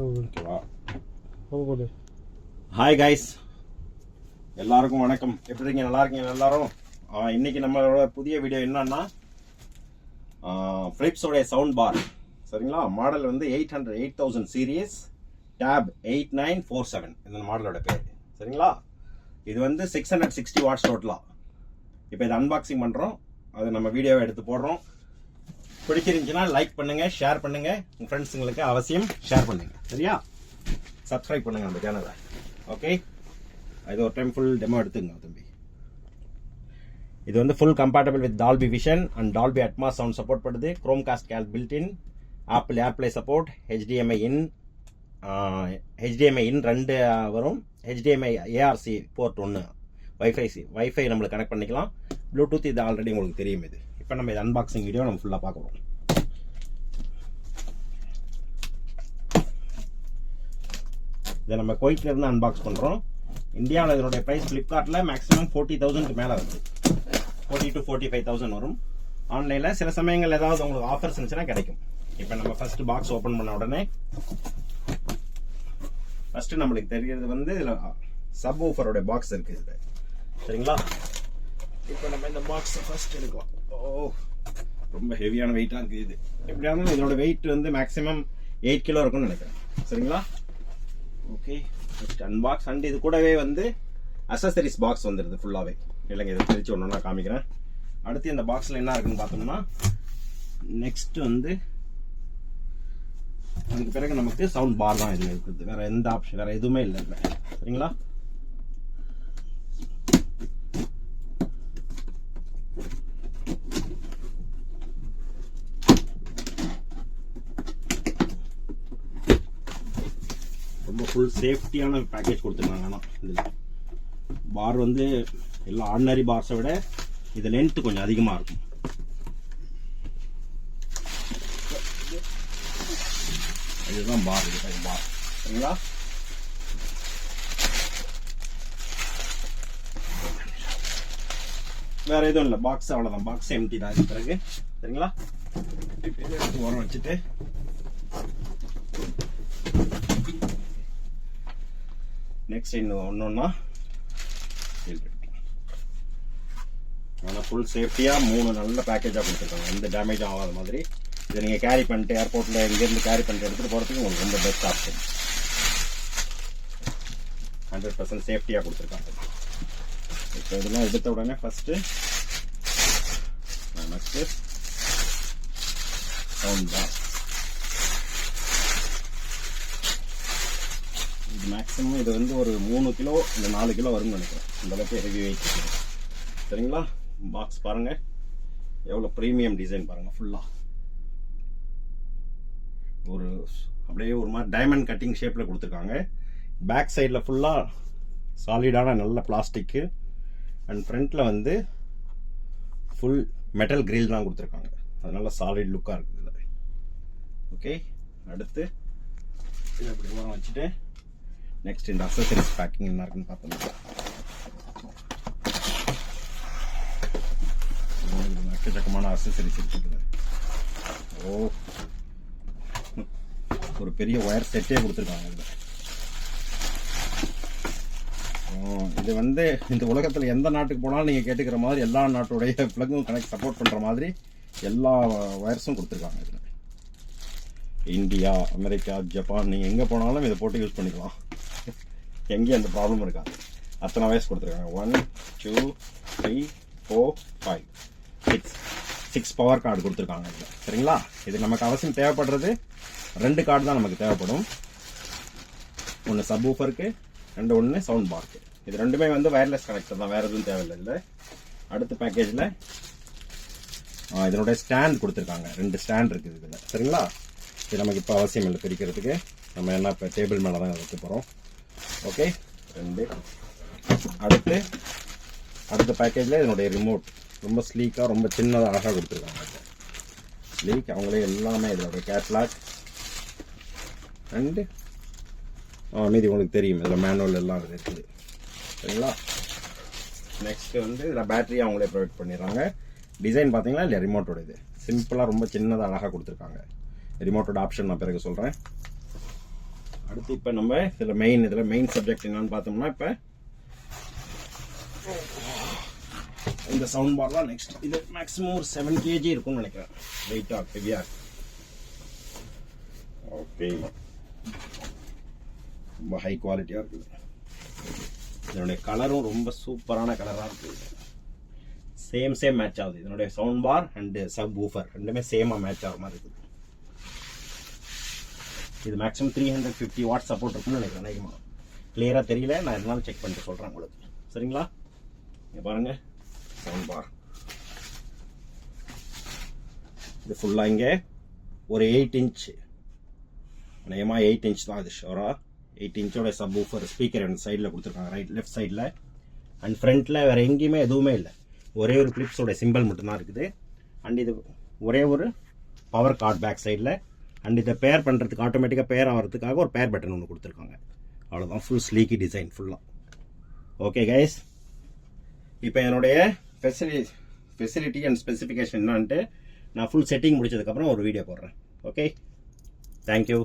ஓகேவா? Hi guys, எல்லாருக்கும் வணக்கம். எப்படி இருக்கீங்க? நல்லா இருக்கீங்க எல்லாரும்? இன்னைக்கு நம்மளோட புதிய வீடியோ என்னன்னா ஃபிலிப்ஸோடைய சவுண்ட் பார். சரிங்களா? மாடல் வந்து 8000 சீரீஸ் டேப் 8947 இந்த மாடலோட பேர். சரிங்களா? இது வந்து 660 வாட்ஸ் டோட்டலா. இப்போ இதை அன்பாக்சிங் பண்ணுறோம். அது நம்ம வீடியோவை எடுத்து போடுறோம். பிடிச்சிருந்துச்சுன்னா லைக் பண்ணுங்க, ஷேர் பண்ணுங்க, உங்க ஃப்ரெண்ட்ஸுங்களுக்கு அவசியம் ஷேர் பண்ணுங்க. சரியா? சப்ஸ்கிரைப் பண்ணுங்க நம்ம சேனலை. ஓகே, இது ஒரு டைம் ஃபுல் டெமோ எடுத்துங்க தம்பி. இது வந்து full compatible with Dolby vision and Dolby Atmos sound support பண்ணுது. குரோம்காஸ்ட் கேல் built in, Apple AirPlay support, HDMI in 2 வரும், HDMI ARC போர்ட் 1, வைஃபை நம்மளுக்கு கனெக்ட் பண்ணிக்கலாம். ப்ளூடூத் இது ஆல்ரெடி உங்களுக்கு தெரியும். இது இப்போ நம்ம இது அன்பாக்சிங் வீடியோ நம்ம ஃபுல்லாக பார்க்குறோம். இதை நம்ம குவைட்ல இருந்து அன்பாக்ஸ் பண்ணுறோம். இந்தியாவில் இதனுடைய ப்ரைஸ் ஃப்ளிப்கார்ட்டில் மேக்ஸிமம் 40,000க்கு மேலே வருது. 40,000 to 45,000 வரும். ஆன்லைனில் சில சமயங்கள் ஏதாவது உங்களுக்கு ஆஃபர்ஸ் இருந்துச்சுன்னா கிடைக்கும். இப்போ நம்ம ஃபர்ஸ்ட் பாக்ஸ் ஓப்பன் பண்ண உடனே ஃபர்ஸ்ட் நம்மளுக்கு தெரிகிறது வந்து இதில் சப் ஊஃபரோட பாக்ஸ் இருக்குது இது. சரிங்களா? இப்போ நம்ம இந்த பாக்ஸை ஃபர்ஸ்ட் எடுக்கலாம். ரொம்ப ஹெவியான வெயிட்டாக இருக்குது இது. எப்படியாவது இதோட வெயிட் வந்து மேக்ஸிமம் 8 கிலோ இருக்கும்னு நினைக்கிறேன். சரிங்களா? Okay, first unbox. அண்ட் இது கூடவே வந்து அசசரிஸ் பாக்ஸ் வந்துடுது ஃபுல்லாகவே. இல்லைங்க, இதை பிரித்து ஒன்று காமிக்கிறேன். அடுத்து இந்த பாக்ஸில் என்ன இருக்குன்னு பார்த்தோம்னா, நெக்ஸ்ட் வந்து அதுக்கு பிறகு நமக்கு சவுண்ட் பார் தான் இதில் இருக்குது. வேற எந்த ஆப்ஷன், வேற எதுவுமே இல்லை இல்லை. சரிங்களா? ரொம்ப ஃபுல் சேஃப்டியான பேக்கேஜ் கொடுத்துருக்காங்க. ஆனால் இதில் பார் வந்து எல்லா ஆர்டினரி பார்ஸை விட இது லென்த் கொஞ்சம் அதிகமாக இருக்கும். இதுதான் பார். இது பார். சரிங்களா? வேற எதுவும் இல்லை. பாக்ஸ் அவ்வளோதான். பாக்ஸ் எம்டி தான் இது பிறகு. சரிங்களா? ஓரம் வச்சுட்டு நெக்ஸ்ட் இன்னும் ஒன்னொன்னா ஆனால் ஃபுல் சேஃப்டியாக 3 நல்ல பேக்கேஜாக கொடுத்துருக்காங்க. எந்த டேமேஜும் ஆகாத மாதிரி. இதை நீங்கள் கேரி பண்ணிட்டு ஏர்போர்ட்டில் இங்கேருந்து கேரி பண்ணிட்டு எடுத்துகிட்டு போகிறதுக்கு உங்களுக்கு ரொம்ப பெஸ்ட் ஆப்ஷன். 100% சேஃப்டியாக கொடுத்துருக்காங்க. இப்போ இதெல்லாம் எடுத்த உடனே ஃபஸ்ட்டு நமக்கு சவுண்ட் பார். இது மேக்ஸிமம் இது வந்து ஒரு 3 கிலோ இல்லை 4 கிலோ வரும்னு நினைக்கிறேன். இந்த அளவுக்கு ஹெவி வெயிட் இருக்குது. சரிங்களா? பாக்ஸ் பாருங்க, எவ்வளோ ப்ரீமியம் டிசைன் பாருங்க. ஃபுல்லாக ஒரு அப்படியே ஒரு மாதிரி டைமண்ட் கட்டிங் ஷேப்பில் கொடுத்துருக்காங்க. பேக் சைடில் ஃபுல்லாக சாலிடான நல்ல பிளாஸ்டிக்கு அண்ட் ஃப்ரண்ட்டில் வந்து ஃபுல் மெட்டல் கிரில் தான் கொடுத்துருக்காங்க. அதனால சாலிட் லுக்காக இருக்குது இதில். ஓகே, அடுத்து இதை அப்படி ஓரம் வச்சுட்டு நெக்ஸ்ட் இந்த அக்சசரிஸ் பேக்கிங் என்ன இருக்குன்னு பார்த்தோம்னா, எக்கச்சக்கமான அக்சசரிஸ் இருக்குது. ஒரு பெரிய ஒயர் செட்டே கொடுத்துருக்காங்க இதில். இது வந்து இந்த உலகத்தில் எந்த நாட்டுக்கு போனாலும் நீங்கள் கேட்டுக்கிற மாதிரி எல்லா நாட்டுடைய பிளக்கும் கனெக்ட் சப்போர்ட் பண்ணுற மாதிரி எல்லா ஒயர்ஸும் கொடுத்துருக்காங்க இதில். இந்தியா, அமெரிக்கா, ஜப்பான், நீங்கள் எங்கே போனாலும் இதை போட்டு யூஸ் பண்ணிக்கலாம். எங்கேயும் அந்த ப்ராப்ளம் இருக்காது. அத்தனை வயசு கொடுத்துருக்காங்க. 1 2 3 4 5 6 பவர் கார்டு கொடுத்துருக்காங்க இதில். சரிங்களா? இது நமக்கு அவசியம் தேவைப்படுறது 2 கார்டு தான் நமக்கு தேவைப்படும். ஒன்று சப் ஊஃபருக்கு, ஒன்று சவுண்ட் பார்க்கு. இது ரெண்டுமே வந்து வயர்லெஸ் கனெக்டர் தான், வேற எதுவும் தேவையில்லை இதில். அடுத்த பேக்கேஜில் இதனுடைய ஸ்டாண்ட் கொடுத்துருக்காங்க. 2 ஸ்டாண்ட் இருக்குது இதில். சரிங்களா? இது நமக்கு இப்போ அவசியம் இல்லை பிரிக்கிறதுக்கு. நம்ம என்ன இப்போ டேபிள் மேலே தான் வைக்க போகிறோம். ஓகே, 2. அடுத்த பேக்கேஜில் இதனுடைய ரிமோட் ரொம்ப ஸ்லீக்காக, ரொம்ப சின்னதாக அழகாக கொடுத்துருக்காங்க. ஸ்லீக் அவங்களே எல்லாமே இதோடைய கேட்லாக் அண்டு மீதி உங்களுக்கு தெரியும். இதில் மேனுவல் எல்லாம் இருக்குது. சரிங்களா? நெக்ஸ்ட் வந்து இதில் பேட்டரி அவங்களே ப்ரொவைட் பண்ணிடுறாங்க. டிசைன் பார்த்தீங்களா இல்லையா? ரிமோட்டோட இது சிம்பிளாக ரொம்ப சின்னதாக அழகாக கொடுத்துருக்காங்க. ரிமோட்டோட ஆப்ஷன் நான் பிறகு சொல்கிறேன். அடுத்து இப்போ நம்ம இதில் மெயின் சப்ஜெக்ட் என்னன்னு பார்த்தோம்னா இப்போ இந்த சவுண்ட் பார் தான் நெக்ஸ்ட். இது மேக்ஸிமம் ஒரு 7 kg இருக்கும்னு நினைக்கிறேன், வெயிட்டாக ஹெவியாக. ஓகே, ரொம்ப ஹை குவாலிட்டியாக இருக்குது. இதனுடைய கலரும் ரொம்ப சூப்பரான கலராக இருக்குது. சேம் மேட்ச் ஆகுது. இதனுடைய sound bar and subwoofer ரெண்டுமே சேமாக மேட்ச் ஆகிற மாதிரி இருக்குது. இது மேக்ஸிமம் 350 வாட் சப்போர்ட் இருக்குன்னு நினைக்கிறேன். அதிகமாக கிளியராக தெரியல, நான் இருந்தாலும் செக் பண்ணிட்டு சொல்கிறேன் உங்களுக்கு. சரிங்களா? இங்கே பாருங்கள் சவுண்ட் பார். இது ஃபுல்லாக இங்கே ஒரு 8 inch, அநேகமாக 8 inch தான் இது ஷோராக. 8 inch சப் ஊஃபர் ஸ்பீக்கர் அந்த சைடில் கொடுத்துருக்காங்க, லெஃப்ட் சைடில். அண்ட் ஃப்ரண்ட்டில் வேறு எங்கேயுமே எதுவுமே இல்லை, ஒரே ஒரு கிளிப்ஸோட சிம்பிள் மட்டும்தான் இருக்குது. அண்ட் இது ஒரே ஒரு பவர் கார்டு பேக் சைடில். அண்ட் இதை பேர் பண்ணுறதுக்கு ஆட்டோமேட்டிக்காக பேர் ஆகிறதுக்காக ஒரு பேர் பட்டன் ஒன்று கொடுத்துருக்காங்க. அவ்வளோதான், ஃபுல் ஸ்லீக்கி டிசைன் ஃபுல்லாக. ஓகே கைஸ், இப்போ என்னுடைய ஃபெசிலிட்டி அண்ட் ஸ்பெசிஃபிகேஷன் என்னான்ட்டு நான் ஃபுல் செட்டிங் முடிச்சதுக்கப்புறம் ஒரு வீடியோ போடுறேன். Okay, thank you.